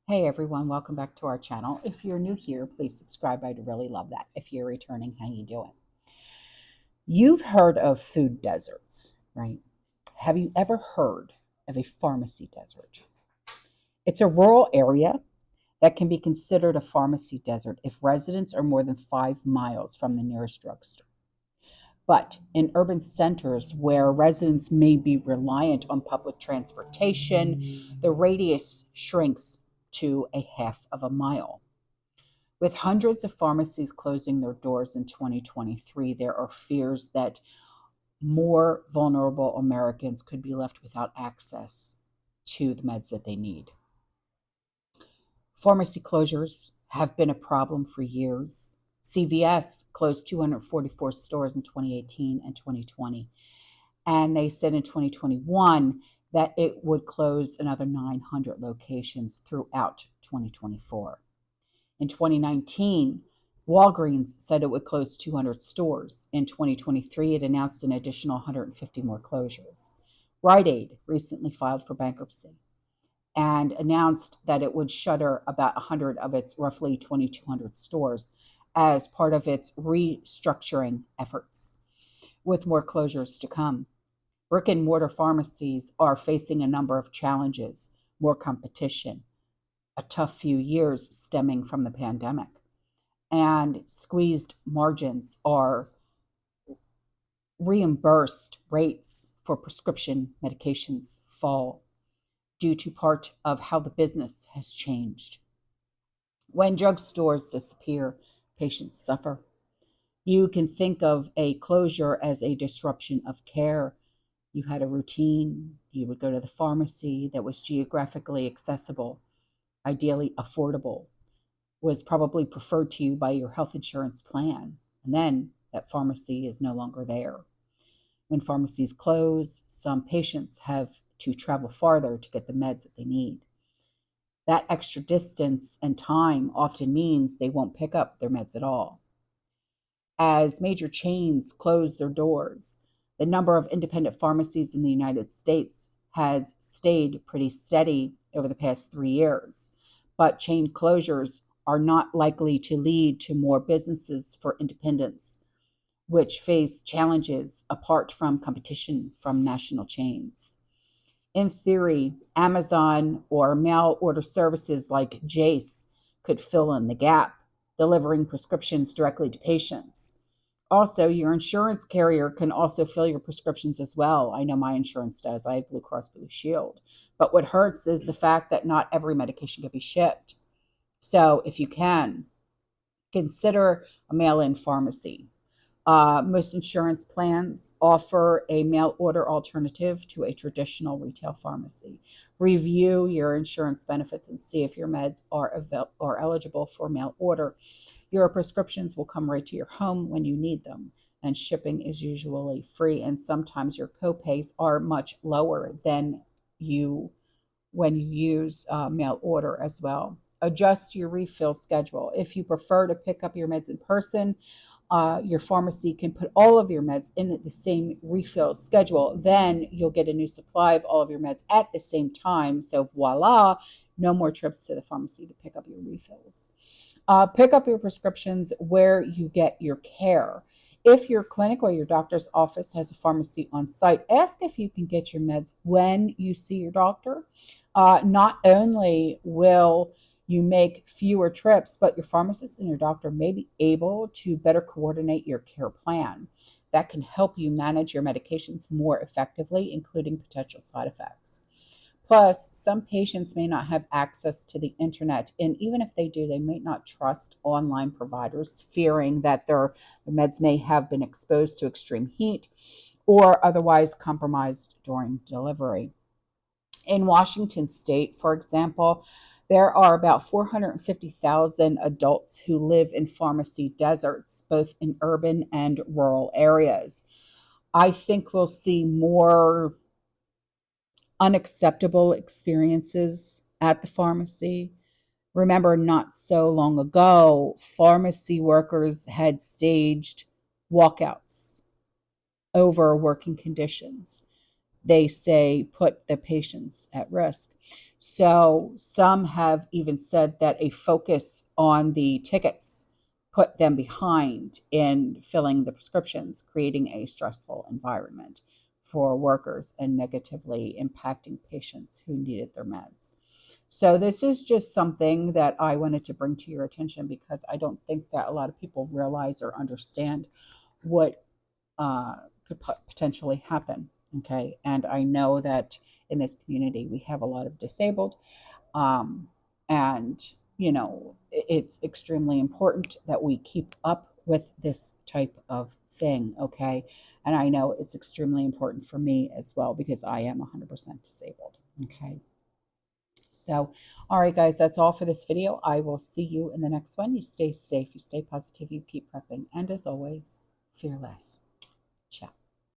Hey everyone, welcome back to our channel. If you're new here, please subscribe. I'd really love that. If you're returning, how you doing? You've heard of food deserts, right? Have you ever heard of a pharmacy desert? It's a rural area that can be considered a pharmacy desert if residents are more than 5 miles from the nearest drugstore. But in urban centers where residents may be reliant on public transportation, the radius shrinks to a half of a mile. With hundreds of pharmacies closing their doors in 2023, there are fears that more vulnerable Americans could be left without access to the meds that they need. Pharmacy closures have been a problem for years. CVS closed 244 stores in 2018 and 2020, and they said in 2021 that it would close another 900 locations throughout 2024. In 2019, Walgreens said it would close 200 stores. In 2023, it announced an additional 150 more closures. Rite Aid recently filed for bankruptcy and announced that it would shutter about 100 of its roughly 2,200 stores as part of its restructuring efforts, with more closures to come. Brick and mortar pharmacies are facing a number of challenges: more competition, a tough few years stemming from the pandemic, and squeezed margins. Are reimbursed rates for prescription medications fall due to part of how the business has changed. When drugstores disappear, patients suffer. You can think of a closure as a disruption of care. You had a routine. You would go to the pharmacy that was geographically accessible, ideally affordable, was probably preferred to you by your health insurance plan, and then that pharmacy is no longer there. When pharmacies close, some patients have to travel farther to get the meds that they need. That extra distance and time often means they won't pick up their meds at all. As major chains close their doors, the number of independent pharmacies in the United States has stayed pretty steady over the past 3 years. But chain closures are not likely to lead to more businesses for independents, which face challenges apart from competition from national chains. In theory, Amazon or mail order services like Jace could fill in the gap, delivering prescriptions directly to patients. Also, your insurance carrier can also fill your prescriptions as well. I know my insurance does. I have Blue Cross Blue Shield. But what hurts is the fact that not every medication can be shipped. So if you can, consider a mail-in pharmacy. Most insurance plans offer a mail order alternative to a traditional retail pharmacy. Review your insurance benefits and see if your meds are eligible for mail order. Your prescriptions will come right to your home when you need them, and shipping is usually free, and sometimes your copays are much lower than you when you use mail order as well. Adjust your refill schedule. If you prefer to pick up your meds in person, your pharmacy can put all of your meds in the same refill schedule. Then you'll get a new supply of all of your meds at the same time. So voila, no more trips to the pharmacy to pick up your refills. Pick up your prescriptions where you get your care. If your clinic or your doctor's office has a pharmacy on site, ask if you can get your meds when you see your doctor. Not only will you make fewer trips, but your pharmacist and your doctor may be able to better coordinate your care plan. That can help you manage your medications more effectively, including potential side effects. Plus, some patients may not have access to the internet, and even if they do, they may not trust online providers, fearing that their meds may have been exposed to extreme heat or otherwise compromised during delivery. In Washington state, for example, there are about 450,000 adults who live in pharmacy deserts, both in urban and rural areas. I think we'll see more unacceptable experiences at the pharmacy. Remember, not so long ago, pharmacy workers had staged walkouts over working conditions. they say put the patients at risk. So some have even said that a focus on the tickets put them behind in filling the prescriptions, creating a stressful environment for workers and negatively impacting patients who needed their meds. So this is just something that I wanted to bring to your attention because I don't think that a lot of people realize or understand what could potentially happen. Okay. And I know that in this community, we have a lot of disabled. And, it's extremely important that we keep up with this type of thing. Okay. And I know it's extremely important for me as well because I am 100% disabled. Okay. So, all right, guys, that's all for this video. I will see you in the next one. You stay safe, you stay positive, you keep prepping. And as always, fearless. Ciao.